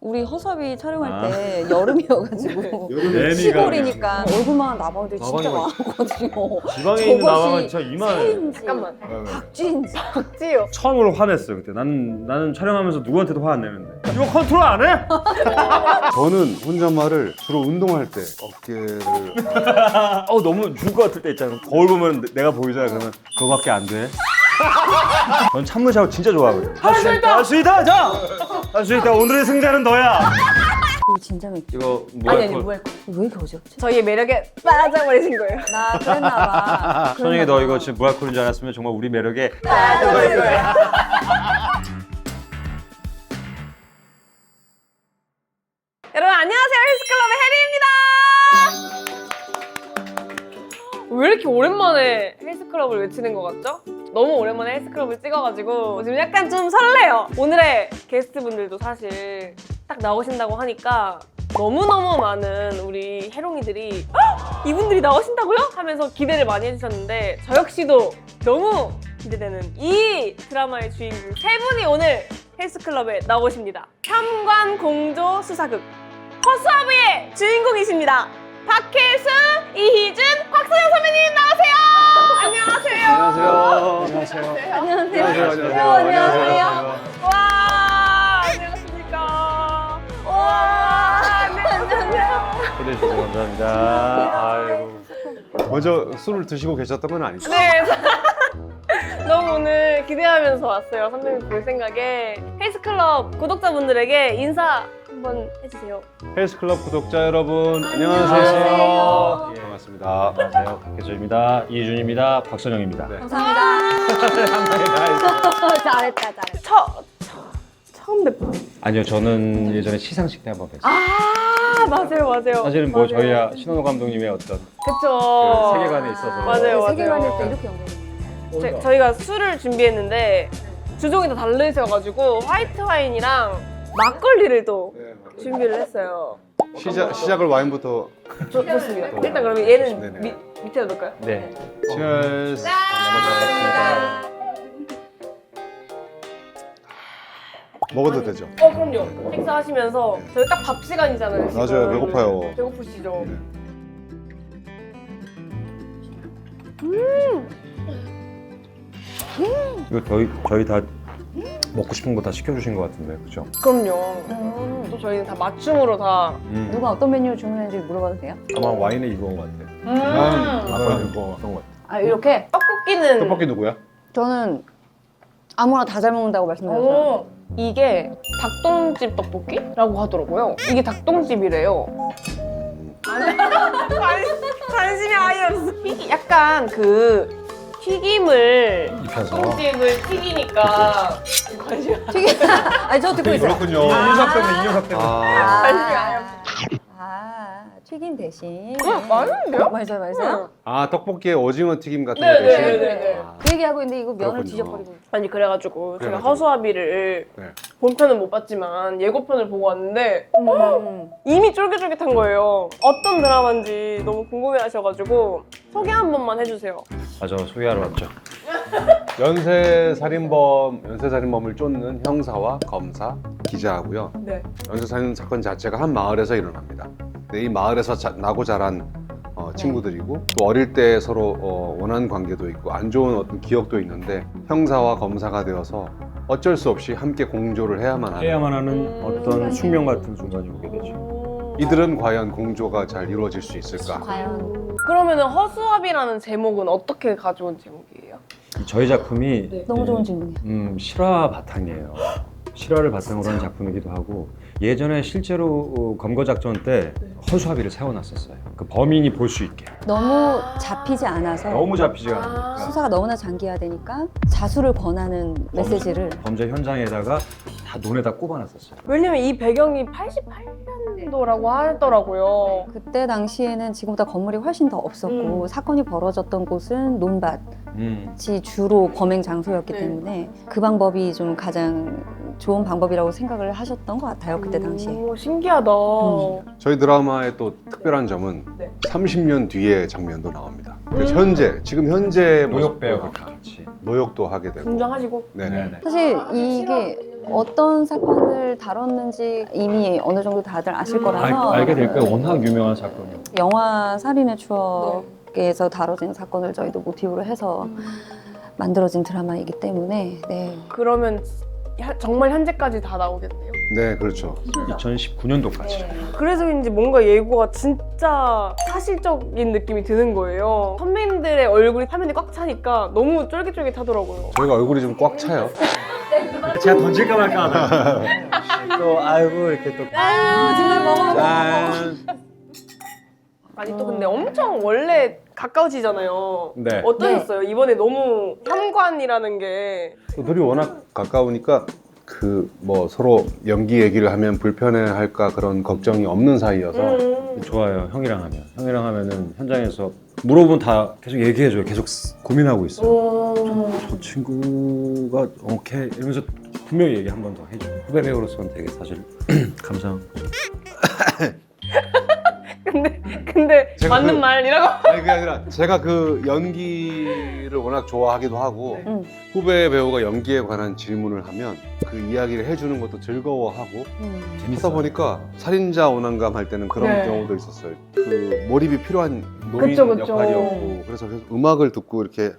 우리 허수아비 촬영할 때 여름이어가지고 내미가 시골이니까 얼굴만 나방도 진짜 나방이 많거든요. 지방에 있는 나방은 진짜 이만해. 새인지 잠깐만. 박쥐인지 박지요. 처음으로 화냈어요 그때. 나는 촬영하면서 누구한테도 화 안 내는데. 이거 컨트롤 안 해? 저는 혼잣말을 주로 운동할 때 어깨를 너무 죽을 것 같을 때 있잖아. 거울 보면 내가 보이잖아. 그러면 그거밖에 안 돼. 전 찬물 샤워 진짜 좋아하거든. 할 수 있다. 할 수 있다. 자, 할 수 있다. 오늘의 승자는 너야. 이거 진짜 맥주. 이거 뭐야? 아니 뭐할 거. 왜 이렇게 어지럽지? 저희의 매력에 빠져버리신 거예요. 나 그랬나봐. 선영이 너 이거 지금 무알콜인 줄 알았으면 정말 우리 매력에 빠져버린 거예요. 여러분 안녕하세요. 헬스클럽의 혜리입니다. 왜 이렇게 오랜만에 헬스클럽을 외치는 것 같죠? 너무 오랜만에 헬스클럽을 찍어가지고 지금 약간 좀 설레요. 오늘의 게스트분들도 사실 딱 나오신다고 하니까 너무너무 많은 우리 해롱이들이 "헉! 이분들이 나오신다고요?" 하면서 기대를 많이 해주셨는데 저 역시도 너무 기대되는 이 드라마의 주인공 세 분이 오늘 헬스클럽에 나오십니다. 현관공조 수사극 허수아비의 주인공이십니다. 박혜수, 이희준, 곽선영 선배님 나오세요. 안녕하세요. 안녕하세요. 안녕하세요. 와, 안녕하십니까. 와, 안녕하세요. 초대해 주셔서 감사합니다. 아이고. 먼저 술을 드시고 계셨던 건 아니죠? 네. 너무 오늘 기대하면서 왔어요. 선배님 볼 생각에 헬스클럽 구독자분들에게 인사 한번 해주세요. 헬스클럽 구독자 여러분 안녕하세요. 예. 반갑습니다. 안녕하세요. 박혜수입니다. 이준입니다. 박선영입니다. 네. 감사합니다. 잘했다. 처음 뵙고. 아니요, 저는 예전에 시상식 때 한번 뵀어요. 아, 맞아요. 사실은 뭐 맞아요. 저희야 신원호 감독님의 어떤 그쵸. 그 세계관에 있어서. 맞아요. 세계관일 때 이렇게 연결이 저희가 술을 준비했는데 주종이 다 다르셔가지고 화이트 와인이랑 막걸리를 또 준비를 했어요. 시작을 와인부터. 좋습니다. 일단 그러면 얘는 네네. 밑에다 놓을까요? 네. Cheers. 먹어도 되죠? 그럼요. 식사하시면서 저희 딱 밥 시간이잖아요. 지금. 맞아요. 배고파요. 배고프시죠? 네. 이거 저희 다 먹고 싶은 거 다 시켜주신 것 같은데, 그죠? 그럼요. 또 저희는 다 맞춤으로 다. 누가 어떤 메뉴를 주문했는지 물어봐도 돼요? 아마 와인에 이거 같아. 이거는 이거 어떤 것 같아? 아 이렇게? 떡볶이는 떡볶이 누구야? 저는 아무나 다 잘 먹는다고 말씀드렸어요. 오, 이게 닭똥집 떡볶이라고 하더라고요. 이게 닭똥집이래요. 관심이 아예 없어. 약간 그 튀김을 입혀서. 닭똥집을 튀기니까 관심 아니 저 듣고 있어요. 그렇군요. 인석 때문에, 인석 때문에. 관심이 아예 없어. 튀김 대신. 맞는데요? 맞아요. 아, 떡볶이에 오징어 튀김 같은 거 네, 대신? 네, 네, 네. 아, 그 얘기하고 있는데 이거 면을 그렇군요. 뒤져버리고. 아니 그래가지고 제가 그래가지고. 허수아비를 네. 본편은 못 봤지만 예고편을 보고 왔는데 음. 이미 쫄깃쫄깃한 거예요. 어떤 드라마인지 너무 궁금해하셔가지고 소개 한 번만 해주세요. 맞아, 소개하러 왔죠. 연쇄살인범을 쫓는 형사와 검사, 기자하고요. 네. 연쇄살인 사건 자체가 한 마을에서 일어납니다. 근데 이 마을에서 나고 자란 친구들이고 또 어릴 때 서로 원한 관계도 있고 안 좋은 어떤 기억도 있는데 형사와 검사가 되어서 어쩔 수 없이 함께 공조를 해야만 하는 해야만 하는 어떤 숙명 같은 순간이 오게 되죠. 이들은 과연 공조가 잘 이루어질 수 있을까? 과연 그러면은 허수아비라는 제목은 어떻게 가져온 제목이에요? 저희 작품이 네. 너무 좋은 질문이에요. 실화 바탕이에요. 실화를 바탕으로 한 작품이기도 하고 예전에 실제로 검거 작전 때 허수아비를 세워놨었어요. 그 범인이 볼 수 있게. 너무 잡히지 않아서 너무 잡히지가 않으니까 수사가 너무나 장기화되니까 자수를 권하는 메시지를 범죄 현장에다가 다 논에다 꼽아놨었어요. 왜냐면 이 배경이 88년도라고 하더라고요. 그때 당시에는 지금보다 건물이 훨씬 더 없었고 사건이 벌어졌던 곳은 논밭이 주로 범행 장소였기 네. 때문에 그 방법이 좀 가장 좋은 방법이라고 생각을 하셨던 것 같아요. 그때 당시에. 오, 신기하다. 저희 드라마의 또 특별한 점은 네. 30년 뒤의 장면도 나옵니다. 그래서 지금 현재 노역 배우가 모습과 같이. 노역도 하게 되고. 분장하시고. 네네. 사실 이게 어떤 사건을 다뤘는지 이미 어느 정도 다들 아실 거라서 알게 될 거예요. 워낙 유명한 사건이요. 영화 살인의 추억에서 다뤄진 사건을 저희도 모티브로 해서 만들어진 드라마이기 때문에 네. 그러면 정말 현재까지 다 나오겠네요. 네, 그렇죠. 2019년도까지. 그래서인지 뭔가 예고가 진짜 사실적인 느낌이 드는 거예요. 선배님들의 얼굴이 화면에 꽉 차니까 너무 쫄깃쫄깃하더라고요. 저희가 얼굴이 좀 꽉 차요. 제가 던질까 말까 하다가 또 아이고 이렇게 또 정말 먹어. 짠. 아니 또 근데 엄청 원래 가까워지잖아요. 네. 어떠셨어요? 이번에 너무 현관이라는 게 또 둘이 워낙 가까우니까 그 뭐 서로 연기 얘기를 하면 불편해할까 그런 걱정이 없는 사이여서 좋아요. 형이랑 하면은 현장에서 물어보면 다 계속 얘기해줘요. 계속 고민하고 있어요. 저 친구가 오케이 이러면서 분명히 얘기 한 번 더 해줘. 후배 배우로서는 되게 사실 감사한 거죠. 근데 제가 맞는 그- 말이라고. 아니 그게 아니라 제가 그 연기를 워낙 좋아하기도 하고 응. 후배 배우가 연기에 관한 질문을 하면 그 이야기를 해주는 것도 즐거워하고 하다 보니까 살인자 오난감 할 때는 그런 네. 경우도 있었어요. 그 몰입이 필요한 노인 그쵸, 그쵸. 역할이었고 그래서 계속 음악을 듣고 이렇게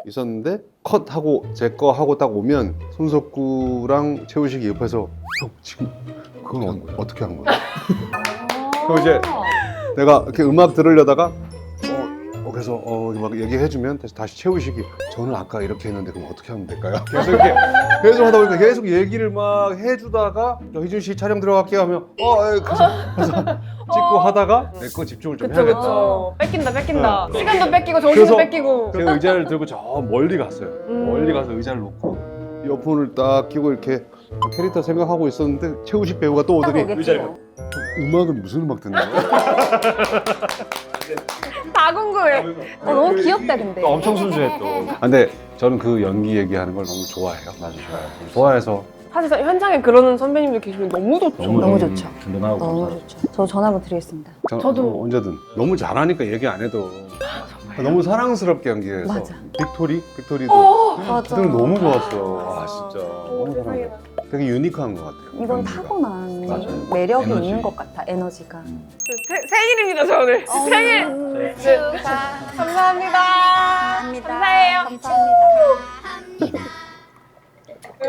있었는데 컷하고 제 거 하고 딱 오면 손석구랑 최우식이 옆에서 형 지금 그건 어떻게 한 거야? 그럼 이제 내가 이렇게 음악 들으려다가 그래서 막 얘기해주면 다시 채우식이 저는 아까 이렇게 했는데 그럼 어떻게 하면 될까요? 계속 이렇게 계속 하다 보니까 계속 얘기를 막 해주다가 희준 씨 촬영 들어갈게요 하면 그래서 찍고 하다가 내 거 집중을 좀 그쵸 해야겠다. 그쵸. 뺏긴다. 어. 시간도 뺏기고 정신도 그래서 뺏기고. 제가 의자를 들고 저 멀리 갔어요. 멀리 가서 의자를 놓고 이어폰을 딱 끼고 이렇게 캐릭터 생각하고 있었는데 최우식 배우가 또 오더니 오겠죠. 음악은 무슨 음악 듣는 거야? 다 궁금해. 너무 귀엽다 근데. 엄청 순수해 또. 근데 저는 그 연기 얘기하는 걸 너무 좋아해요. 맞아 좋아요. 좋아해서 사실 현장에 그러는 선배님들 계시면 너무 좋죠. 너무 좋죠. 든든하고 너무 감사하고. 좋죠. 저 전화 한번 드리겠습니다. 저도. 언제든 너무 잘하니까 얘기 안 해도 너무 사랑스럽게 연기해서 맞아. 빅토리도 맞아. 그때는 너무 좋았어. 아 진짜 너무 세상에. 사랑해. 되게 유니크한 것 같아요. 이건 연기가. 타고난 맞아요. 매력이 에너지. 있는 것 같아. 에너지가. 생일입니다 저 오늘. 생일. 감사합니다. 감사해요.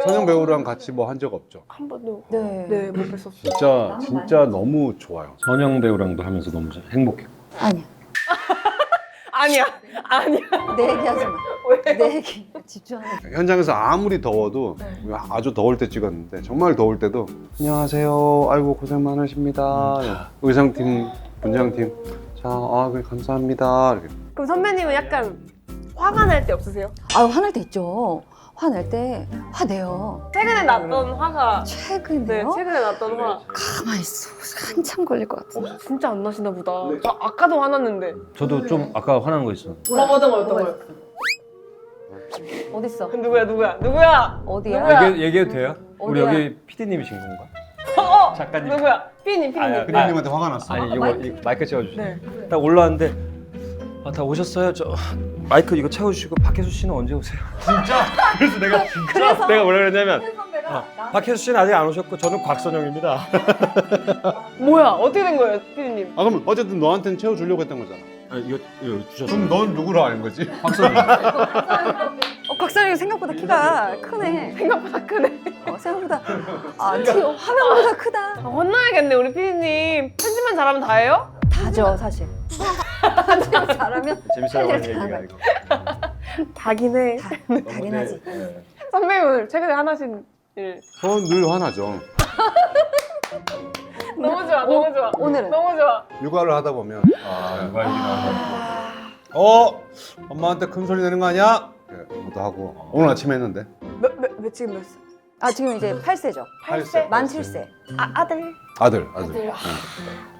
선영 배우랑 같이 뭐 한 적 없죠? 한 번도 네. 못 뵀었어요. 진짜 너무 좋아요. 선영 배우랑도 하면서 너무 행복해. 아니야. 아니야. 내 얘기하지 마. 왜? 내 얘기 집중하는. 현장에서 아무리 더워도 아주 더울 때 찍었는데 정말 더울 때도 안녕하세요. 아이고 고생 많으십니다. 의상팀, 분장팀 그래, 감사합니다. 이렇게. 그럼 선배님은 약간 화가 날 때 없으세요? 화날 때 있죠. 화날 때 화내요. 최근에 났던 화가 최근에요? 최근에 났던 화 가만히 있어. 한참 걸릴 것 같아. 진짜 안 나시나 보다. 저 아까도 화났는데. 저도 좀 아까 화난 거 있어. 어떤 거요? 어딨어? 누구야? 어디야? 누구야? 얘기해도 돼요? 우리 어디야? 여기 PD님이신 건가? 작가님. 누구야? 피디님. 피디님한테 화가 났어. 아니 이거 마이크 채워주세요. 네. 딱 올라왔는데 다 오셨어요? 저 마이크 이거 채워주시고 박혜수 씨는 언제 오세요? 진짜? 그래서 내가 내가 뭐라 그랬냐면 박혜수 씨는 아직 안 오셨고 저는 곽선영입니다. 뭐야? 어떻게 된 거예요, 피디님? 그럼 어쨌든 너한테는 채워주려고 했던 거잖아. 이거 주셨어요. 그럼 넌 누구로 아는 거지? 박선영. 곽선영이 생각보다 키가 크네. 생각보다 크네. 생각보다 화면보다 크다. 혼나야겠네, 우리 피디님. 편집만 잘하면 다예요? 다죠 사실. 잘하면 재밌어요 하는 얘기가 아니고. 다긴 해. 다긴 하지. 네. 선배님 오늘 최근에 하나신 일. 전 늘 화나죠. 너무 좋아, 너무 좋아. 오늘은? 너무 좋아. 육아를 하다 보면 누가 얘기 나왔나? 엄마한테 큰 소리 내는 거 아니야? 그것도 하고 오늘 아침에 했는데 지금 몇 살? 지금 이제 8세죠. 8세? 만 7세. 아들. 아들.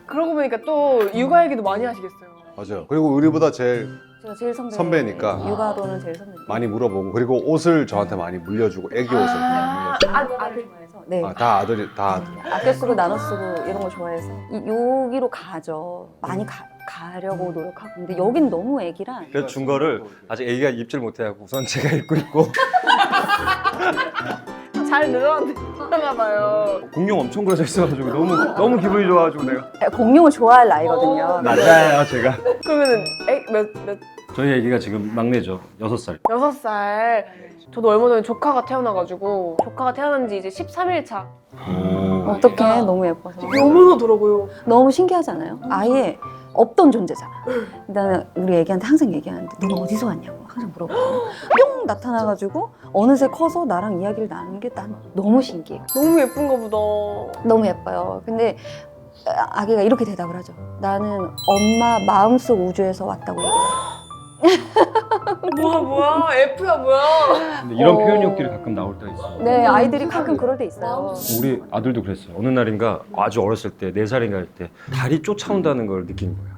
그러고 보니까 또 육아 얘기도 많이 하시겠어요. 맞아요. 그리고 우리보다 제일 제가 제일 선배니까. 육아로는 제일 선배. 많이 물어보고 그리고 옷을 저한테 많이 물려주고 애기 옷을 아들 좋아해서. 네. 다 아들. 아껴 쓰고 나눠 쓰고 이런 거 좋아해서 여기로 가죠. 많이 가려고 노력하고. 근데 여긴 너무 애기라. 그래서 준 거를 아직 애기가 입질 못해갖고 우선 제가 입고 있고 잘 늘었는데. 좋아하나 봐요. 공룡 엄청 그려져 있어가지고 너무 기분이 좋아가지고 내가. 공룡을 좋아할 나이거든요. 맞아요, 제가. 그러면은 몇 저희 애기가 지금 막내죠. 6살. 6살. 저도 얼마 전에 조카가 태어나가지고 조카가 태어난 지 이제 13일 차. 어떡해, 너무 예뻐서. 너무나더라고요. 너무 신기하지 않아요? 아예 없던 존재잖아. 나는 우리 애기한테 항상 얘기하는데 넌 어디서 왔냐고 항상 물어보거든요. 뿅 나타나가지고 어느새 커서 나랑 이야기를 나누는 게 난 너무 신기해. 너무 예쁜가 보다. 너무 예뻐요. 근데 아기가 이렇게 대답을 하죠. 나는 엄마 마음속 우주에서 왔다고 얘기해요. 뭐야 F야 뭐야. 근데 이런 어. 표현력들이 가끔 나올 때가 있어요. 네, 아이들이 가끔 그럴 때 있어요. 우리 아들도 그랬어요. 어느 날인가 아주 어렸을 때 4살인가 할 때 달이 쫓아온다는 걸 느낀 거야.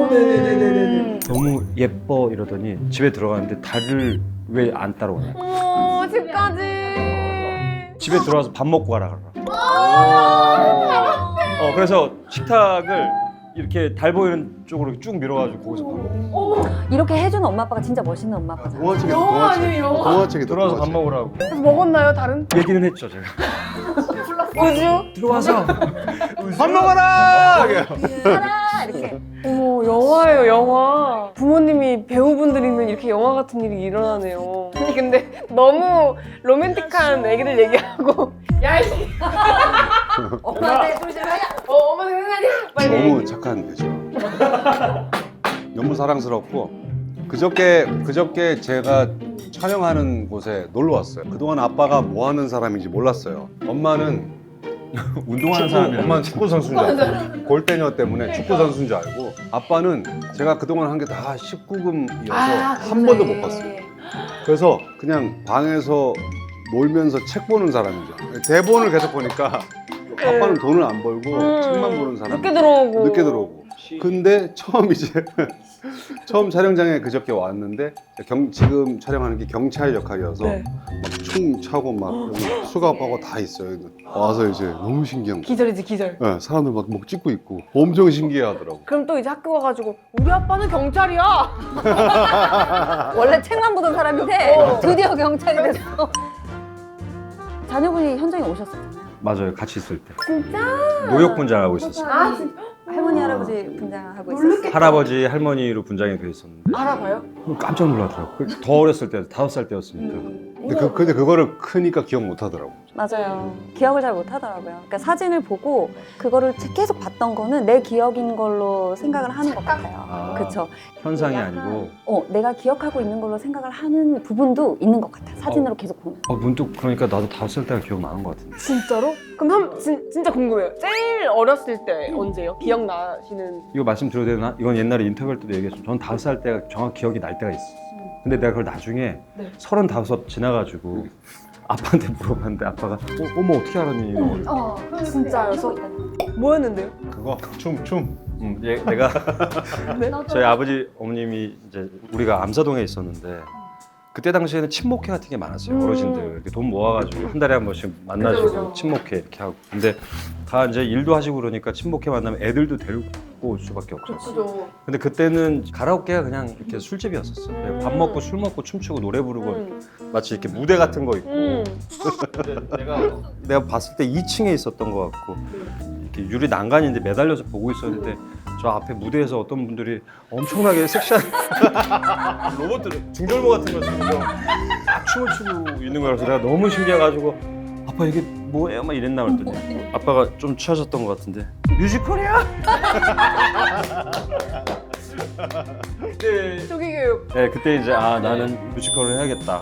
네네네네네. 너무 예뻐 이러더니 집에 들어갔는데 달을 왜 안 따라오냐. 어머 집까지. 집에 들어와서 밥 먹고 가라 그러더라고. 그래서 식탁을 이렇게 달 보이는 쪽으로 쭉 밀어가지고 거기서 밥 먹고. 이렇게 해주는 엄마 아빠가 진짜 멋있는 엄마 아빠잖아요. 동화책이 영화 아니에요, 영화? 동화책이 들어와서 밥 먹으라고. 그래서 먹었나요 다른? 얘기는 했죠 제가. 우주? 들어와서 밥 먹어라! 하나 이렇게. 어머 영화예요 영화. 부모님이 배우분들이면 이렇게 영화 같은 일이 일어나네요. 아니 근데 너무 로맨틱한 얘기를 얘기하고 야이 엄마한테 소리 지르냐? 엄마 생각하냐? 빨리 너무 얘기. 착한 거죠. 너무 사랑스럽고 그저께 제가 촬영하는 곳에 놀러 왔어요. 그동안 아빠가 뭐 하는 사람인지 몰랐어요. 엄마는 운동하는 사람이라. 엄마는 축구 선수인 줄 알고 골대녀 때문에 축구 선수인 줄 알고 아빠는 제가 그동안 한 게 다 19금이어서 한 번도 못 봤어요. 그래서 그냥 방에서 놀면서 책 보는 사람인 줄 알아요. 대본을 계속 보니까 아빠는 돈을 안 벌고 책만 보는 사람. 늦게 들어오고. 늦게 들어오고. 근데 처음 촬영장에 그저께 왔는데 지금 촬영하는 게 경찰 역할이어서 네. 막 총 차고 막 수갑하고 다 있어요. 와서 이제 너무 신기한 거예요. 기절이지 기절. 네, 사람들 막 찍고 있고 엄청 신기해하더라고. 그럼 또 이제 학교 가가지고 우리 아빠는 경찰이야. 원래 책만 보던 사람인데 드디어 경찰이 됐어. 자녀분이 현장에 오셨었잖아요. 맞아요. 같이 있을 때. 진짜? 노역 분장하고 있었어요. 아 진짜? 할머니 할아버지 분장하고 있었어요. 할아버지 할머니로 분장이 돼 있었는데 알아봐요? 깜짝 놀라더라고. 더 어렸을 때 5살 때였으니까. 근데 그거를 크니까 기억 못 하더라고. 맞아요. 기억을 잘 못하더라고요. 그러니까 사진을 보고 그거를 계속 봤던 거는 내 기억인 걸로 생각을 하는 것 같아요. 아. 그쵸? 현상이 아니고 내가 기억하고 있는 걸로 생각을 하는 부분도 있는 것 같아. 사진으로 계속 보면. 문득 그러니까 나도 5살 때가 기억 나는 것 같은데. 진짜로? 그럼 진짜 궁금해요. 제일 어렸을 때 언제요? 기억나시는? 이거 말씀드려도 되나? 이건 옛날에 인터뷰할 때도 얘기했어. 저는 5살 때가 정확히 기억이 날 때가 있어. 근데 내가 그걸 나중에 네. 35 지나가지고 아빠한테 물어봤는데 아빠가 어머 어떻게 알았니? 진짜여서? 뭐였는데요? 그거 춤. 내가 저희 아버지 어머님이 이제 우리가 암사동에 있었는데 그때 당시에는 친목회 같은 게 많았어요. 어르신들 이렇게 돈 모아가지고 한 달에 한 번씩 만나시고 그죠. 친목회 이렇게 하고. 근데 다 이제 일도 하시고 그러니까 친목회 만나면 애들도 데리고 올 수밖에 없었어. 그죠. 근데 그때는 가라오케가 그냥 이렇게 술집이었었어. 밥 먹고 술 먹고 춤추고 노래 부르고 마치 이렇게 무대 같은 거 있고. 내가 봤을 때 2층에 있었던 것 같고 이렇게 유리 난간인데 매달려서 보고 있었는데 저 앞에 무대에서 어떤 분들이 엄청나게 섹시한 로봇들 중절모 같은 걸 쓰면서 막 춤을 추고 있는 거라서 내가 너무 신기해가지고 아빠 이게 뭐예요? 막 이랬나 그랬더니 아빠가 좀 취하셨던 것 같은데 뮤지컬이야? 그때 조기 교육. 네, 그때 이제 나는 뮤지컬을 해야겠다.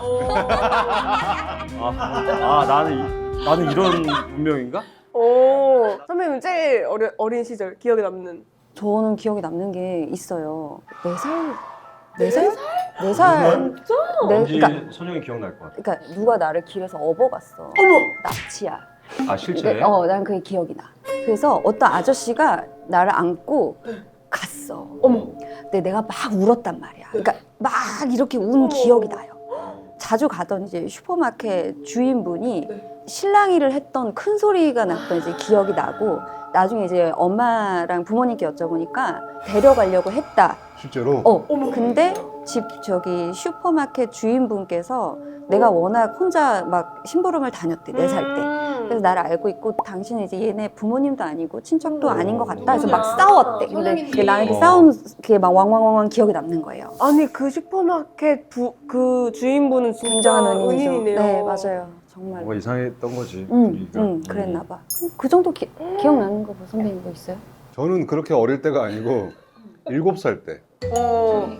나는 이런 운명인가? 오. 선배님 제일 어린 시절 기억에 남는. 저는 기억에 남는 게 있어요. 4살? 4살? 4살. 왠지 그러니까, 선영이 기억날 것 같아. 그러니까 누가 나를 길에서 업어갔어. 어머. 납치야. 실제? 난 그게 기억이 나. 그래서 어떤 아저씨가 나를 안고 갔어. 어머. 근데 내가 막 울었단 말이야. 그러니까 막 이렇게 운 기억이 나요. 자주 가던 이제 슈퍼마켓 주인분이 실랑이를 했던 큰 소리가 났던 이제 기억이 나고 나중에 이제 엄마랑 부모님께 여쭤보니까 데려가려고 했다. 실제로? 근데 집 저기 슈퍼마켓 주인분께서 내가 워낙 혼자 막 심부름을 다녔대 4살 때. 그래서 나를 알고 있고 당신은 이제 얘네 부모님도 아니고 친척도 아닌 것 같다. 그래서 막 싸웠대. 근데 그게 나한테 싸운 그게 막 왕왕왕왕 기억에 남는 거예요. 아니 그 슈퍼마켓 그 주인분은 진짜 굉장한 은인이죠. 은인이네요. 네, 맞아요. 정말. 뭔가 이상했던 거지. 응, 분위기가. 응, 그랬나 봐. 그 정도 기억나는 거 뭐 선배님 뭐 있어요? 저는 그렇게 어릴 때가 아니고 7살 때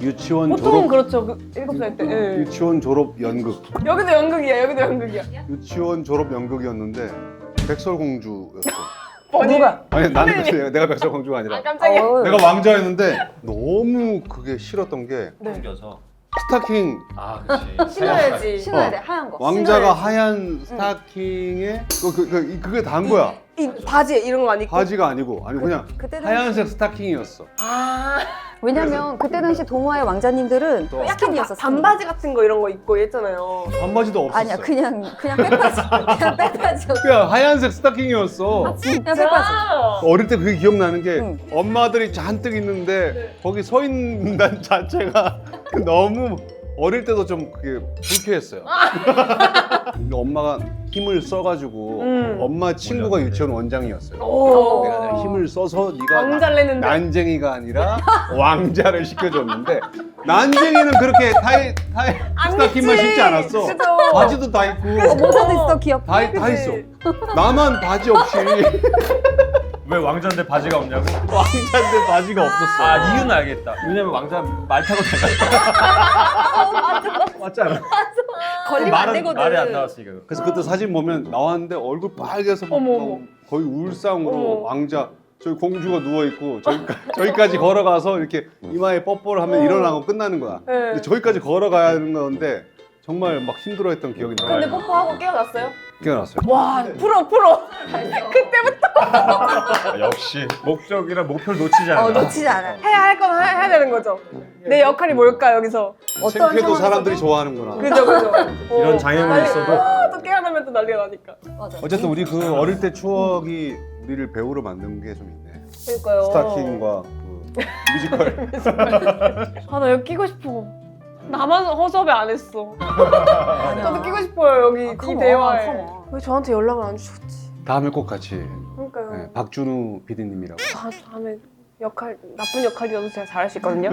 유치원 보통 졸업 그렇죠. 7살 때. 예. 유치원 졸업 연극 여기도 연극이야. 여기도 연극이야. 유치원 졸업 연극이었는데 백설공주였어. 누가? 아니 나는 내가 백설공주가 아니라 아 깜짝이야. 내가 왕자였는데 너무 그게 싫었던 게 생겨서. 스타킹 아, 그렇지. 신어야지. 신어야 돼, 하얀 거. 왕자가 하얀 스타킹에 그게 다인 거야. 이 바지 이런 거 안 입고. 바지가 아니고 그냥 그때 당시- 하얀색 스타킹이었어. 아 왜냐면 그때 당시 동화의 왕자님들은 또 약간 스킨이었어. 반바지 같은 거 이런 거 입고 했잖아요. 반바지도 없었어. 아니야, 그냥 빼빠지. 그냥 빼빠지. 그냥 하얀색 스타킹이었어. 그냥 빼빠지. 어릴 때 그게 기억나는 게 응. 엄마들이 잔뜩 있는데 거기 서 있는 자체가 너무 어릴 때도 좀 그게 불쾌했어요. 근데 엄마가 힘을 써가지고 엄마 친구가 유치원 원장이었어요. 오. 내가 힘을 써서 네가 왕자를 냈는데. 난쟁이가 아니라 왕자를 시켜줬는데 난쟁이는 그렇게 스타킹만 신지 않았어. 그죠. 바지도 다 입고 모자도 있어, 귀엽다. 다 있어. 나만 바지 없이 왜 왕자인데 바지가 없냐고? 왕자인데 바지가 없었어. 아, 이유는 알겠다. 왜냐면 왕자 말 타고 다녔어. 맞지 않아? 걸리면 안 되거든. 말이 안 나왔으니까. 그래서 그때 사진 보면 나왔는데 얼굴 빨개서 막 어머, 어머. 거의 울상으로 어머. 왕자 저기 공주가 누워 있고 저기까지 걸어가서 이렇게 이마에 뽀뽀를 하면 일어나고 끝나는 거야. 네. 근데 저기까지 걸어가야 하는 건데 정말 막 힘들어했던 기억이 나요. 근데 뽀뽀하고 깨어났어요? 깨어났어요. 와 프로. 그때부터 아, 역시 목적이랑 목표를 놓치지 않아. 놓치지 않아. 해야 할 건 해야 되는 거죠. 내 역할이 뭘까 여기서? 어떤 창피해도 상황에서도- 사람들이 좋아하는구나. 그죠. 이런 장애물이 있어도 또 깨어나면 또 난리가 나니까. 맞아. 어쨌든 우리 그 어릴 때 추억이 우리를 배우로 만든 게 좀 있네. 그러니까요. 스타킹과 그 뮤지컬. 아 나 여기 끼고 싶어. 나만 허접에 안 했어. 저도 끼고 싶어요 여기 이 대화에. 왜 저한테 연락을 안 주셨지? 다음에 꼭 같이. 그러니까요. 네, 박준우 PD님이라고. 다음에 나쁜 역할이어도 제가 잘할 수 있거든요.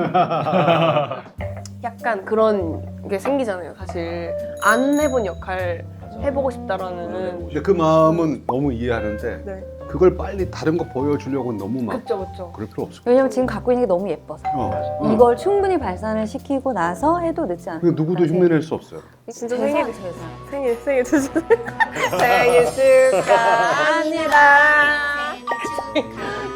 약간 그런 게 생기잖아요. 사실 안 해본 역할 해보고 싶다라는. 근데 그 마음은 너무 이해하는데 네. 그걸 빨리 다른 거 보여주려고 너무 막 그쵸. 그럴 필요 없어. 왜냐면 지금 갖고 있는 게 너무 예뻐서. 이걸 충분히 발산을 시키고 나서 해도 늦지 않아. 그 누구도 흉내낼 수 없어요. 진짜 세상, 생일 생일 축하합니다.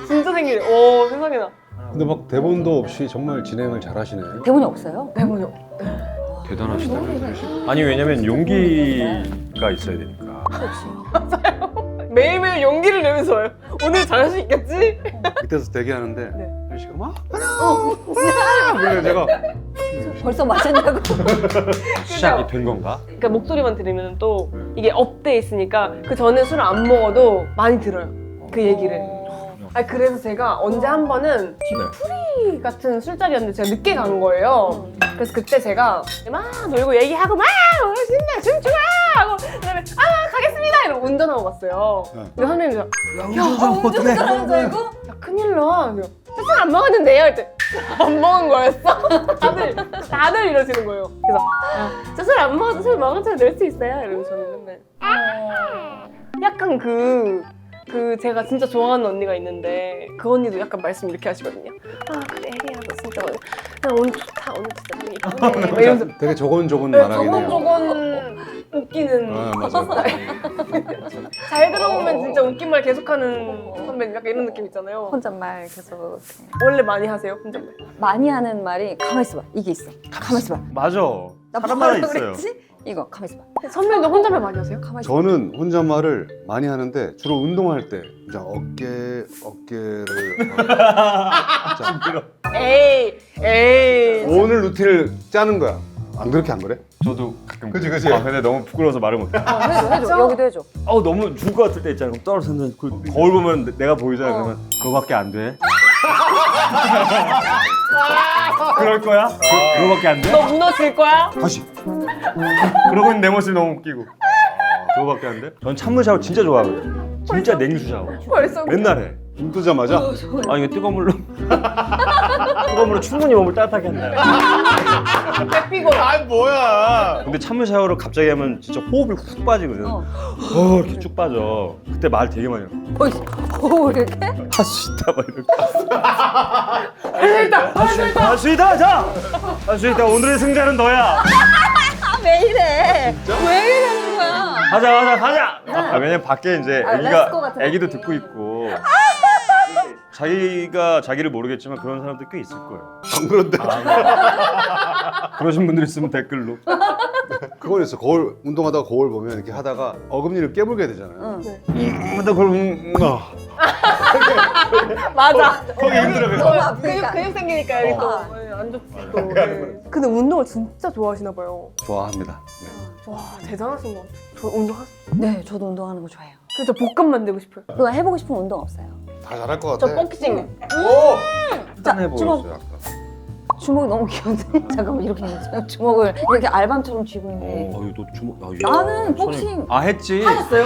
진짜 생일. 오 세상에나. 근데 막 대본도 없이 정말 진행을 잘 하시네. 대본이 없어요? 대본이 대단하시다. 아니 왜냐면 용기가 있어야 되니까. 매일매일 용기를 내면서 와요. 오늘 잘할 수 있겠지? 밑에서 대기하는데 네. 현 씨가 막 그래서 제가 벌써 마셨냐고. 시작이 된 건가? 그러니까 목소리만 들으면 또 이게 업돼 있으니까 그 전에 술을 안 먹어도 많이 들어요. 그 얘기를. 아 그래서 제가 언제 한 번은 뒤풀이 같은 술자리였는데 제가 늦게 간 거예요. 그래서 그때 제가 막 놀고 얘기하고 막 신나 춤추고 하고 그다음에 가겠습니다 이러고 운전하고 갔어요. 근데 선생님이 운전하는 줄 알고? 야 큰일 나. 술안 먹었는데요? 이때 안 먹은 거였어. 다들 이러시는 거예요. 그래서 저 술 안 먹어도 술 먹은 척 낼 수 있어요? 이러면서 저는 맨날 약간 그 제가 진짜 좋아하는 언니가 있는데 그 언니도 약간 말씀 이렇게 하시거든요. 아 그래 혜리야 너 진짜 오늘 좋다 오늘 진짜 좀 이쁘네 막 이러면서 되게 조곤조곤 말하긴 해요. 조곤조곤 웃기는 아 맞아. 잘 들어보면 진짜 웃긴 말 계속하는 선배님 약간 이런 느낌 있잖아요. 혼잣말 계속. 원래 많이 하세요 혼잣말? 많이 하는 말이 가만 있어봐. 이게 있어. 가만 있어봐. 맞아. 나 사람마다 뭐라고 있어요. 그랬지? 이거 가만 있어봐. 선배님도 혼잣말 많이 하세요? 가만 있어봐. 저는 혼잣말을 많이 하는데 주로 운동할 때 이제 어깨를 자, 에이 오늘 루틴을 짜는 거야. 안 그렇게 안 그래? 저도 가끔. 그치, 그치. 아 근데 너무 부끄러워서 말을 못해. 해줘. 여기도 해줘. 너무 죽을 것 같을 때 있잖아. 그럼 떨어졌는데 그 거울 보면 내가 보이잖아. 그러면 그거밖에 안 돼. 그럴 거야? 그거밖에 안 돼? 너 무너질 거야? 다시. 그러고 있는 내 모습이 너무 웃기고. 그거밖에 안 돼? 전 찬물 샤워 진짜 좋아하거든. 진짜 냉수 샤워. 벌써 맨날 해. 눈 뜨자마자 아 이거 뜨거운 물로 뜨거운 물로 충분히 몸을 따뜻하게 한다. 빼피고. 아 뭐야? 근데 찬물 샤워를 갑자기 하면 진짜 호흡이 훅 빠지거든. 이렇게 쭉 빠져. 그때 말 되게 많이 해. 이렇게? 할 수 있다 막 이렇게. 할 수 있다. 자, 할 수 있다. 오늘의 승자는 너야. 왜 이래? 왜 이러는 거야? 가자. 왜냐면 밖에 이제 렛츠고 같은 애기도 느낌. 듣고 있고. 자기가 자기를 모르겠지만 그런 사람들 꽤 있을 거예요. 안 그런데. 그러신 분들 있으면 댓글로. 그건 있어. 거울 운동하다가 거울 보면 이렇게 하다가 어금니를 깨물게 되잖아요. 나 그럼 맞아. 거기 힘들어. 너무 아프니까. 근육 생기니까 여기 또 안 좋지 또. 네. 근데 운동을 진짜 좋아하시나 봐요. 좋아합니다. 네. 와 대단하신 것 같아요. 저 운동하세요? 네, 저도 운동하는 거 좋아해요. 그래서 볶음 만들고 싶어요. 그거 해보고 싶은 운동 없어요? 다 잘할 것 같아. 저 복싱. 짠해 주먹. 보였어요 아까. 주먹이 너무 귀여운데? 잠깐만 이렇게 있는 주먹을 이렇게 알밤처럼 쥐고 있는데 너 주먹. 나는 복싱 했지. 하셨어요?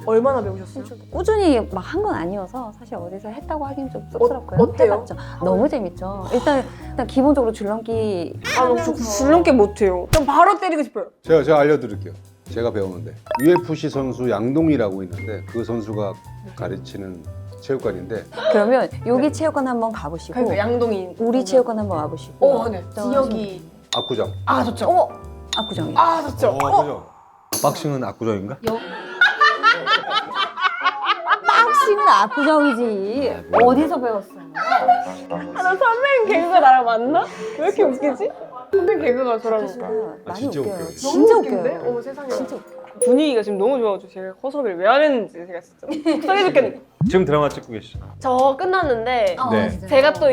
얼마나 배우셨어요? 꾸준히 막 한 건 아니어서 사실 어디서 했다고 하기는 좀 쑥스럽고요. 어때요? 해봤죠. 너무 재밌죠. 일단 기본적으로 줄넘기 저 줄넘기 못해요. 좀 바로 때리고 싶어요. 제가 알려드릴게요. 제가 배우는데 UFC 선수 양동이라고 있는데 그 선수가 가르치는 체육관인데 그러면 여기 체육관 한번 가보시고 그러니까 양동이. 우리 체육관 한번 와보시고 네. 또 지역이. 압구정. 아 좋죠. 압구정이. 아 좋죠. 그죠? 박싱은 압구정인가? 박싱은 압구정이지. 어디서 배웠어? 나 선배님 개그가 나랑 맞나? 왜 이렇게 웃기지? 선배님 개그가 저랑 많이 진짜 웃겨요. 웃겨요. 진짜 너무 웃긴데? 웃겨요. 어머 세상에. 진짜 웃겨요. 분위기가 지금 너무 좋아가지고 제가 허섭을 왜 안 했는지 제가 진짜 속상해 죽겠네. 지금 드라마 찍고 계시죠? 저 끝났는데 네. 진짜요? 제가 또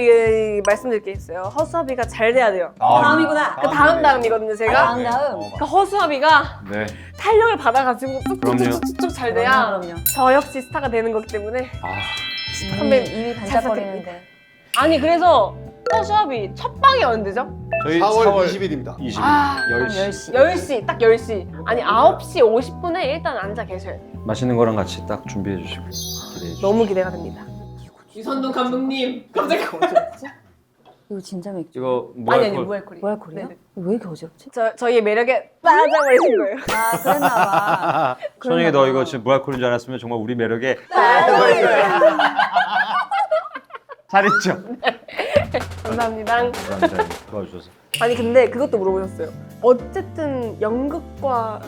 말씀드릴 게 있어요. 허수아비가 잘 돼야 돼요. 다음이구나. 그 다음이거든요 제가. 다음. 그 허수아비가 네. 탄력을 받아가지고 그럼요. 쭉쭉쭉쭉 잘 돼야 그럼요. 저 역시 스타가 되는 거기 때문에. 아, 선배님, 이미 반짝거리는데. 아니 그래서 허수아비 첫 방이 언제죠? 저희 4월 20일입니다. 20일. 아 10시. 10시 딱 10시 아니 9시 50분에 일단 앉아 계셔야 돼요. 맛있는 거랑 같이 딱 준비해 주시고 기대해 주시고. 너무 기대가 됩니다. 유선동 감독님 갑자기 이거 진짜 맥주. 이거 아니 뭐 무알콜이. 무알콜이요? 네네. 왜 이렇게 어지럽지? 저희의 매력에 빠져버리신 거예요. 아 그랬나 봐. 선영이 너 이거 지금 무알콜인 줄 알았으면 정말 우리 매력에 잘했죠? 감사합니다. 감사합니다. 도와주셔서. 아니 근데 그것도 물어보셨어요. 어쨌든 연극과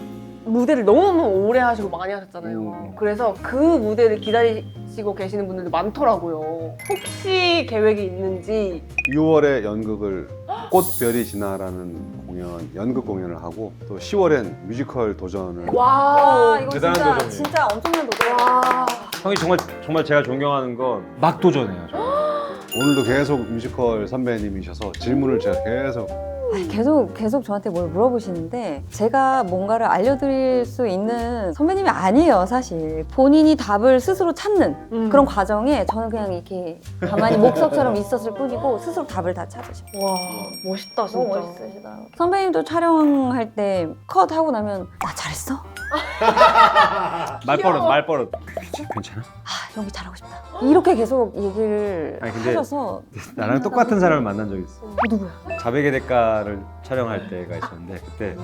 무대를 너무 오래 하시고 많이 하셨잖아요. 그래서 그 무대를 기다리시고 계시는 분들도 많더라고요. 혹시 계획이 있는지. 6월에 연극을 꽃별이 지나라는 공연, 연극 공연을 하고 또 10월엔 뮤지컬 도전을 와. 이거 대단한 진짜 도전이에요. 진짜 엄청난 도전. 와. 형이 정말 제가 존경하는 건 막 도전해요. 정말. 오늘도 계속 뮤지컬 선배님이셔서 질문을 제가 계속 아니, 계속 저한테 뭘 물어보시는데 제가 뭔가를 알려드릴 수 있는 선배님이 아니에요 사실. 본인이 답을 스스로 찾는 그런 과정에 저는 그냥 이렇게 가만히 목석처럼 있었을 뿐이고 스스로 답을 다 찾으시고. 와 멋있다 진짜. 너무 멋있으시더라고요. 선배님도 촬영할 때 컷 하고 나면 나 잘했어? 말버릇. 괜찮아? 아 연기 잘하고 싶다. 이렇게 계속 얘기를 아니, 근데 하셔서 나랑 똑같은 사람을 만난 적이 있어. 누구야? 자백의 대가를 촬영할 때가 있었는데 그때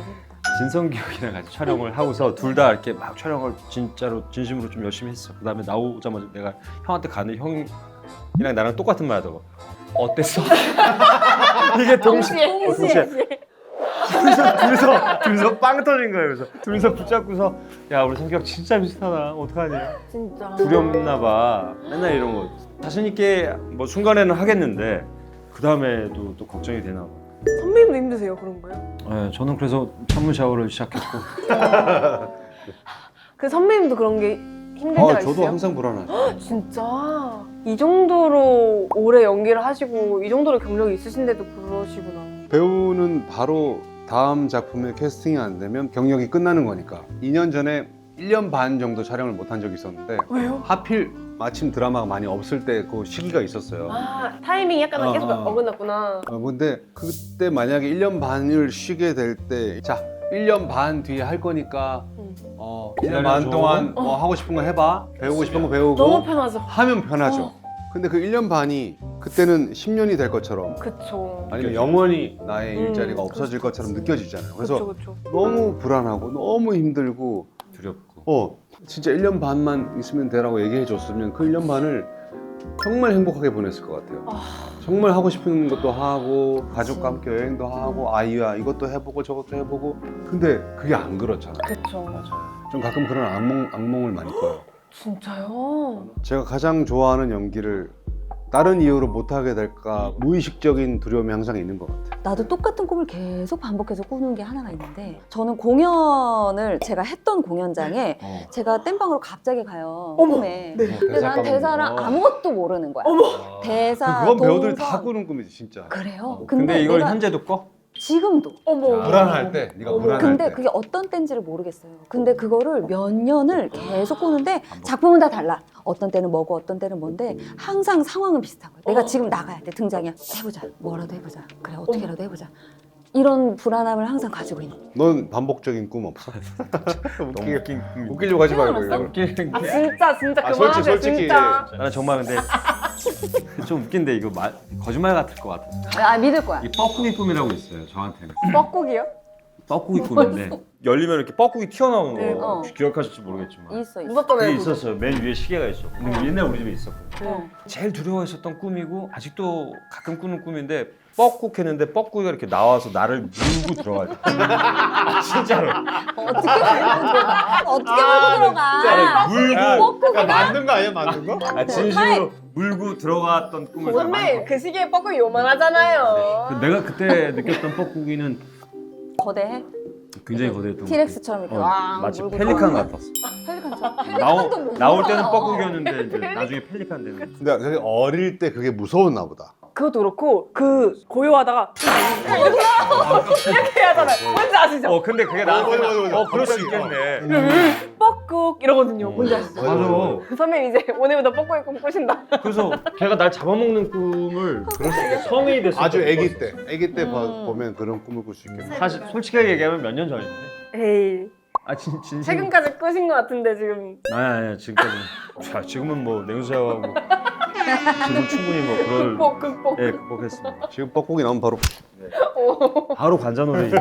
진성기 형이랑 같이 촬영을 하고서 둘 다 이렇게 막 촬영을 진짜로 진심으로 좀 열심히 했어. 그다음에 나오자마자 내가 형한테 가는 형이랑 나랑 똑같은 말 하더라고. 어땠어? 이게 동시에 둘이서 빵 터진 거예요. 그래서 둘이서 붙잡고서 야 우리 성격 진짜 비슷하다. 어떡하냐? 진짜. 두렵나 봐. 맨날 이런 거 자신 있게 뭐 순간에는 하겠는데 그 다음에도 또 걱정이 되나 봐. 선배님도 힘드세요 그런 거요? 네, 저는 그래서 찬물 샤워를 시작했고. 그 선배님도 그런 게 힘들 때가 저도 있어요? 항상 불안하죠. 진짜 이 정도로 오래 연기를 하시고 이 정도로 경력이 있으신데도 그러시구나. 배우는 바로 다음 작품에 캐스팅이 안 되면 경력이 끝나는 거니까 2년 전에 1년 반 정도 촬영을 못 한 적이 있었는데 왜요? 하필 마침 드라마가 많이 없을 때 그 시기가 있었어요. 아 타이밍이 약간 계속 어긋났구나. 근데 그때 만약에 1년 반을 쉬게 될 때, 자, 1년 반 뒤에 할 거니까 1년 반 기다려줘. 동안 하고 싶은 거 해봐. 배우고 싶은 거 배우고 너무 편하죠. 하면 편하죠. 근데 그 1년 반이 그때는 10년이 될 것처럼 그쵸. 아니면 영원히 나의 일자리가 없어질 것처럼 느껴지잖아요. 그래서 그쵸. 너무 불안하고 너무 힘들고 두렵고. 진짜 1년 반만 있으면 되라고 얘기해 줬으면 그 1년 반을 정말 행복하게 보냈을 것 같아요. 정말 하고 싶은 것도 하고 가족과 함께 여행도 하고 아이야 이것도 해보고 저것도 해보고. 근데 그게 안 그렇잖아요. 그쵸. 좀 가끔 그런 악몽을 많이 꿔요. 진짜요? 제가 가장 좋아하는 연기를 다른 이유로 못하게 될까 무의식적인 두려움이 항상 있는 것 같아요. 나도 똑같은 꿈을 계속 반복해서 꾸는 게 하나가 있는데 저는 공연을 제가 했던 공연장에 제가 땜방으로 갑자기 가요. 꿈에. 근데 난 대사를 아무것도 모르는 거야. 대사, 그건 배우들이 동선. 다 꾸는 꿈이지 진짜. 그래요? 근데 이걸 내가 현재도 꺼? 지금도. 불안할 때, 네가 불안할 근데 때. 그게 어떤 때인지를 모르겠어요. 근데 그거를 몇 년을 계속 꾸는데 작품은 다 달라. 어떤 때는 뭐고 어떤 때는 뭔데 항상 상황은 비슷한 거야. 내가 지금 나가야 돼. 등장이야. 해보자. 뭐라도 해보자. 그래 어떻게라도 해보자. 이런 불안함을 항상 가지고 있는 거야. 넌 반복적인 꿈 없어? 너무 웃긴 꿈이. 웃기려고 하지 말고. 아 진짜 아, 그만하세요 솔직히. 진짜. 나는 정말 근데 좀 웃긴데 이거 거짓말 같을 것 같아. 아 믿을 거야. 이 뻐꾸기 꿈이라고 있어요 저한테는. 뻐꾸기요? 뻐꾸기 꿈인데 열리면 이렇게 뻐꾸기 튀어나오는 네, 거 기억하실지 모르겠지만 있어. 무섭잖아요. 그게 그거. 있었어요. 맨 위에 시계가 있었고. 근데 옛날 우리 집에 있었거든요. 어. 제일 두려워했었던 꿈이고 아직도 가끔 꾸는 꿈인데 뻐꾹했는데 뻐꾸기가 이렇게 나와서 나를 물고 들어가죠. 진짜로. 어떻게 물고 들어가? 어떻게 물고 들어가? 물고 야, 만든 거 아니야, 만든 거? 진심으로 물고 들어갔던 꿈을 제가 많이 선배 꿨어요. 그 시기에 뻐꾸기 요만하잖아요. 내가 그때 느꼈던 뻐꾸기는 거대해? 굉장히 거대했던 티렉스처럼 이렇게 왕 마치 물고 펠리칸 들어가는 같았어. 펠리칸처럼. 나올 때는 뻐꾸기였는데 이제 나중에 펠리칸 되는. 근데 되게 어릴 때 그게 무서웠나 보다. 그것도 그렇고 그 고요하다가 이렇게 하잖아요. 뭔지 아시죠? 근데 그게 나한테 맞아. 그럴 수 있겠네. 뻐꾹 이러거든요. 뭔지 아시죠? 맞아. 선배님 이제 오늘부터 뻐꾸기 꿈 꾸신다. 그래서 걔가 날 잡아먹는 꿈을 그럴 수 있게 성인이 됐을 아주 때 아기 때, 아기 때 보면 그런 꿈을 꿀 수 있겠네. 사실 솔직하게 얘기하면 몇 년 전인데. 에이 진심. 최근까지 꾸신 것 같은데 지금. 아니 지금까지. 자 지금은 뭐 냉수샤워하고 지금 충분히 뭐 그럴. 극복. 예 극복했습니다. 지금 뻐꾸기 나오면 바로 바로 관자놀이.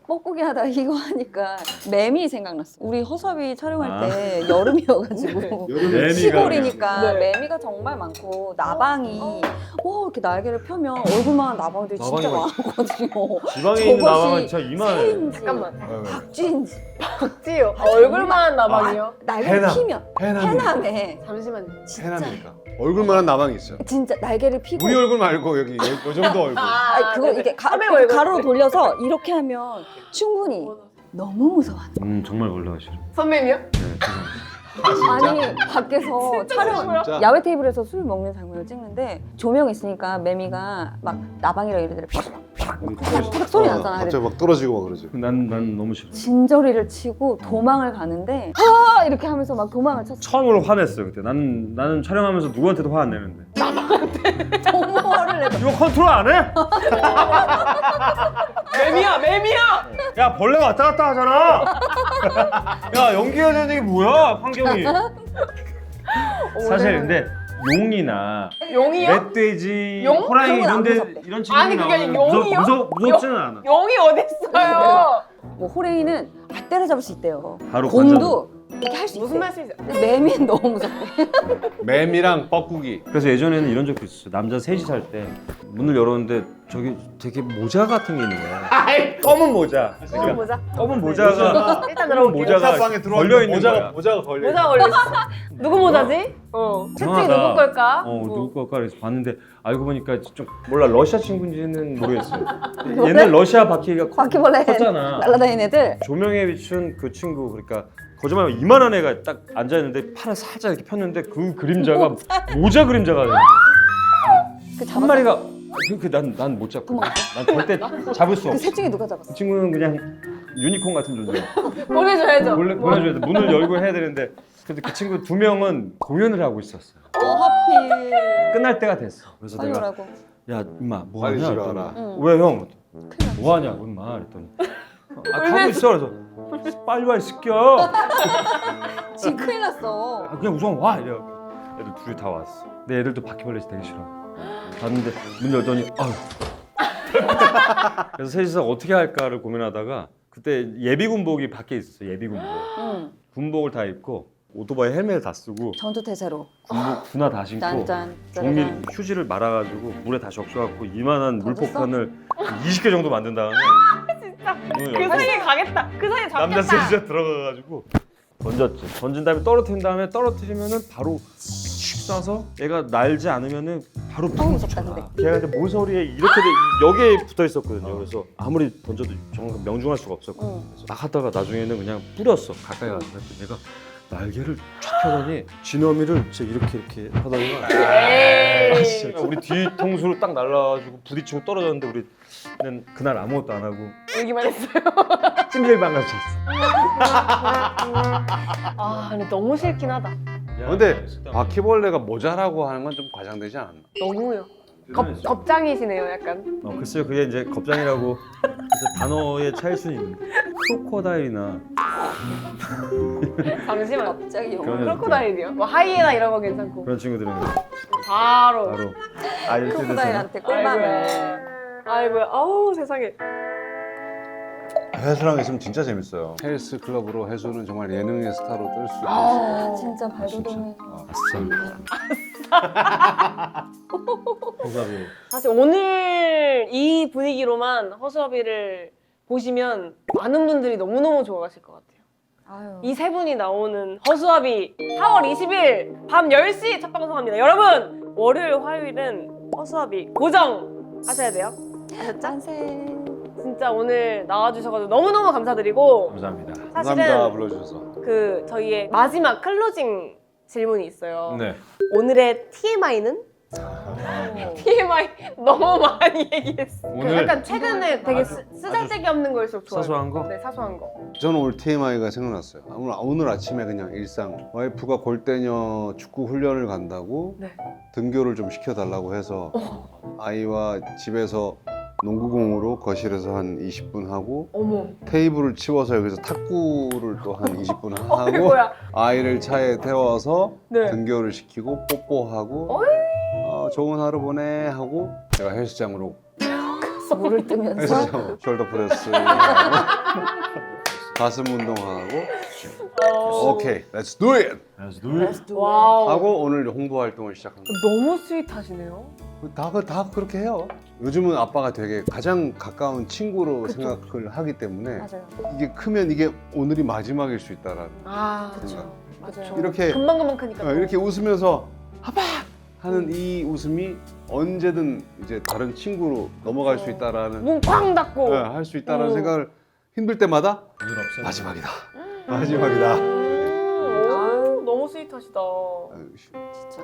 뻐꾸기 하다 이거 하니까 매미 생각났어. 우리 허섭이 촬영할 아. 때 여름이어가지고 매미가 시골이니까 네. 매미가 정말 많고 나방이 이렇게 날개를 펴면 얼굴만한 나방들이 진짜 나방이 많거든요. 지방에 있는 저것이 나방은 진짜 이만해. 새인지 잠깐만. 박쥐인지 박지요. 얼굴만 나방이요? 날개를 해남. 피면 해남에 잠시만요. 진짜 해남이니까. 얼굴만한 나방이 있어요. 진짜 날개를 피고 우리 얼굴 말고 여기 요 정도 얼굴. 아니, 그거 네네. 이게 선배 얼굴. 가로로 돌려서 이렇게 하면 충분히 너무 무서워하는 정말 올라가시죠. 선배님이요? 네, 죄송합니다. 아니 밖에서 촬영 진짜? 야외 테이블에서 술 먹는 장면을 찍는데 조명 있으니까 매미가 막 나방이랑 이런 애들 팍팍 소리 나잖아. 갑자기 막 떨어지고 막 그러지. 난 너무 싫어. 진저리를 치고 도망을 가는데 이렇게 하면서 막 도망을 쳤어. 처음으로 화냈어요 그때. 나는 촬영하면서 누구한테도 화 안 내는데. 너무 화를 내서 이거 컨트롤 안 해? 매미야. 야 벌레 왔다 갔다 하잖아. 야 연기해야 되는 게 뭐야 환경이. 사실 근데 용이나 용이요? 멧돼지, 용? 호랑이 그건 안 이런데 무섭대. 이런 아니, 친구들 그게 나오면 용이요? 무섭지는 않아. 용이 어딨어요? 뭐 호랭이는 때려잡을 수 있대요. 바로 곰도 이렇게 할 수 있대. 무슨 말씀이세요? 근데 매미는 너무 무섭대. 매미랑 뻐꾸기. 그래서 예전에는 이런 적도 있었어요. 남자 셋이 살 때 문을 열었는데 저기 되게 모자 같은 게 있는 거야. 검은 모자. 검은 모자? 검은 모자가 일단 검은 들어볼게요. 모자가 방에 걸려 있는 거야. 모자가 걸려. 모자 걸렸어. 누구 모자지? 셋 중에 이상하다. 누구 걸까? 누구 걸까 그래서 봤는데 알고 보니까 좀 몰라 러시아 친구인지는 모르겠어요. 옛날 러시아 바퀴가 바퀴벌레 컸잖아. 날아다니는 애들. 조명에 비춘 그 친구 그러니까 거짓말 이만한 애가 딱 앉아 있는데 팔을 살짝 이렇게 폈는데 그 그림자가 모자 그림자가 한 마리가 난 못 잡고 난 절대 잡을 수 그 없어. 셋 중에 누가 잡았어? 그 친구는 그냥 유니콘 같은 존재야. 보내줘야죠. 원래 보내줘야 돼. 문을 열고 해야 되는데 근데 그 친구 2명은 공연을 하고 있었어요. 하필. 끝날 때가 됐어. 그래서 빨리 내가 오라고. 야 임마 뭐 빨리 하냐 집에 그랬더니 와라. 응. 왜 형? 큰일 났어. 뭐 하냐고 임마 그랬더니 가고 있어. 그래서 빨리 와 이 새끼야. 지금 큰일 났어. 그냥 우선 와 이래. 애들 둘이 다 왔어. 근데 애들도 바퀴벌레 되게 싫어. 봤는데 문 열더니 아유. 그래서 셋이서 어떻게 할까를 고민하다가 그때 예비군복이 밖에 있었어. 예비군복. 응. 군복을 다 입고 오토바이 헬멧을 다 쓰고 전투태세로. 군복 군화 다 신고 짠짠. 종이 짜잔. 휴지를 말아가지고 물에 다 적셔갖고 이만한 던졌어? 물폭탄을 20개 정도 만든 다음에 진짜 문을 그 열고 사이에 가겠다. 그 사이에 남자 잡겠다. 셋이 들어가가지고 던졌지. 던진 다음에 떨어뜨린 다음에 떨어뜨리면은 바로 칙 쏴서 얘가 날지 않으면은 바로 푹 무섭다, 쳐가. 걔가 근데 모서리에 이렇게 여기에 붙어 있었거든요. 그래서 아무리 던져도 정말 명중할 수가 없었거든요. 응. 그래서 막 하다가 나중에는 그냥 뿌렸어. 가까이 가서 내가 날개를 촥 펴더니 진어미를 진짜 이렇게 하더니 에이. 아, 진짜 우리 뒤통수로 딱 날라가지고 부딪히고 떨어졌는데 우리는 그날 아무것도 안 하고 울기만 했어요. 찜질방 가서 잤어. 아 근데 너무 싫긴 하다. 근데 바퀴벌레가 모자라고 하는 건 좀 과장되지 않았나? 너무요. 겁장이시네요 약간. 글쎄요 그게 이제 겁장이라고 그래서 단어의 차일 수는 있는데 크로코다일이나 잠시만. 갑자기 영어. 그런 크로코다일이요? 뭐 하이에나 이런 거 괜찮고. 그런 친구들은 바로. 바로 아 이렇게 됐어요. 크로코다일한테 꿀밤을. 아이고야. 아우 세상에. 해수랑 있으면 진짜 재밌어요. 헬스 클럽으로 해수는 정말 예능의 스타로 뜰 수 있어요. 아, 진짜 발도동에서. 호사비 사실 오늘 이 분위기로만 허수아비를 보시면 많은 분들이 너무너무 좋아하실 것 같아요. 아유. 이 세 분이 나오는 허수아비 4월 20일 밤 10시 첫 방송합니다. 여러분 월요일 화요일은 허수아비 고정 하셔야 돼요. 아셨죠? 짠세. 진짜 오늘 나와주셔가지고 너무너무 감사드리고 감사합니다. 감사합니다 사실은 불러주셔서. 그 저희의 마지막 클로징 질문이 있어요. 네. 오늘의 TMI는? TMI 너무 많이 얘기했어. 그 오늘 약간 최근에 되게 아주- 쓰잘데기 없는 거일수록 좋아요. 사소한 거? 네, 사소한 거. 저는 오늘 TMI가 생각났어요. 오늘 아침에 그냥 일상 와이프가 골대녀 축구 훈련을 간다고 네. 등교를 좀 시켜달라고 해서 아이와 집에서 농구공으로 거실에서 한 20분 하고 어머. 테이블을 치워서 여기서 탁구를 또 한 20분 이게 하고 뭐야? 아이를 차에 태워서 네. 등교를 시키고 뽀뽀하고 좋은 하루 보내 하고 제가 헬스장으로 물을 뜨면서. 헬스장 숄더 프레스 가슴 운동하고 오케이 let's do it 그래서 누이 와우. 하고 오늘 홍보 활동을 시작합니다. 너무 스윗하시네요. 다 그렇게 해요. 요즘은 아빠가 되게 가장 가까운 친구로 생각을 하기 때문에 맞아요. 이게 크면 이게 오늘이 마지막일 수 있다라는 아, 생각. 맞아요. 이렇게 금방금방 크니까. 또. 이렇게 웃으면서 아빠 하는 이 웃음이 언제든 이제 다른 친구로 넘어갈 수 있다라는 문 쾅 닫고. 할 수 있다라는 오. 생각을 힘들 때마다 오늘 없어요. 마지막이다. 마지막이다. 오, 너무 스윗하시다. 아유, 진짜.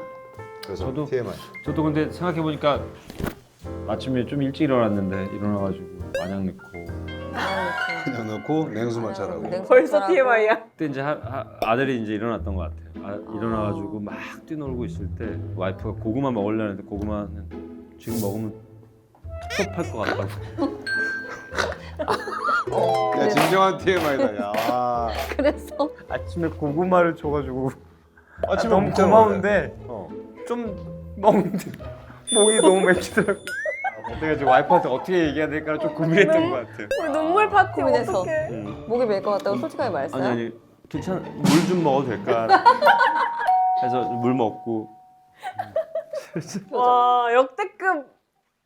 그래서 저도- TMI. 저도 근데 생각해 보니까 아침에 좀 일찍 일어났는데 일어나가지고 마냥 넣고 그냥 넣고 냉수 마찰하고. 냉수 벌써 마찰하고. TMI야. 그때 이제 아들이 이제 일어났던 것 같아요. 일어나가지고 막 뛰놀고 있을 때 와이프가 고구마 먹으려는데 고구마는 지금 먹으면 텁텁할 것 같다고. 야 진정한 TMI다. 야. 그래서 아침에 고구마를 줘가지고 아침에 너무 먹잖아, 고마운데 좀 먹는데 목이 너무 맥히더라고. 내가 지금 와이프한테 어떻게 얘기해야 될까 좀 고민했던 것 같아요. 우리 눈물 파티 고민해서. 어떡해. 목이 멜 것 같다고 솔직하게 말했어요. 아니 괜찮아 물 좀 먹어도 될까? 해서 물 먹고 와, 역대급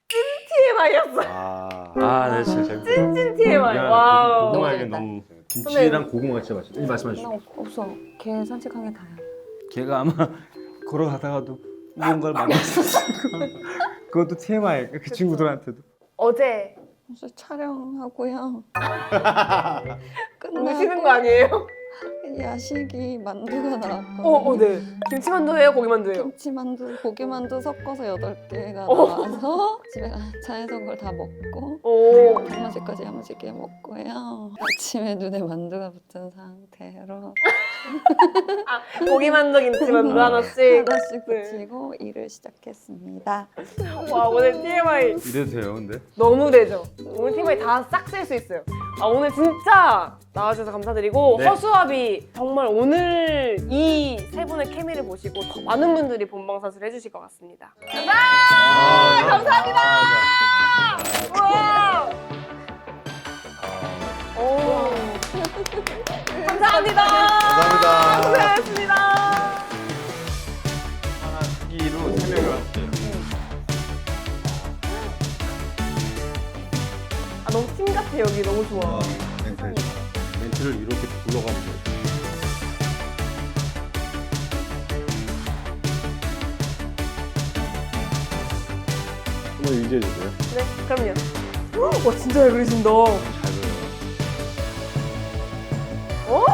찐 TMI였어. 아. 네 진짜 찐 TMI. 와우. 고구마 이게 너무 너무 김치랑 고구마가 진짜 맛있어. 말씀해 나 주시죠. 없어. 걔 산책한 게 다야. 걔가 아마 걸어가다가도 뭔가를 만났어. 그것도 TMI 그 친구들한테도. 어제 무슨 촬영하고요. 우시는 거 아니에요? 야식이 만두가 나왔거든요. 네. 김치만두예요? 고기만두예요? 김치만두, 고기만두 섞어서 8개가 오. 나와서 집에 가 차에서 그걸 다 먹고 오. 단무지까지 야무지게 먹고요. 아침에 눈에 만두가 붙은 상태로 고기만두, 김치만두 하나씩. 하나씩 네. 붙이고 일을 시작했습니다. 와, 오늘 TMI 이래도 돼요, 근데? 너무 되죠? 오늘 TMI 다 싹 쓸 수 있어요. 오늘 진짜 나와주셔서 감사드리고 네. 허수아비 정말 오늘 이 세 분의 케미를 보시고 더 많은 분들이 본방사수를 해주실 것 같습니다. 감사합니다. 우와. 오. 감사합니다. 감사합니다. 고생하셨습니다. 하나 시기로 3명을 왔어요. 너무 팀 같아 여기 너무 좋아. 멘트를 이렇게 굴러가는 거예요. 한번 유지해 주세요. 네, 그럼요. 와 진짜 잘 그리신다. 잘 그려요. 어?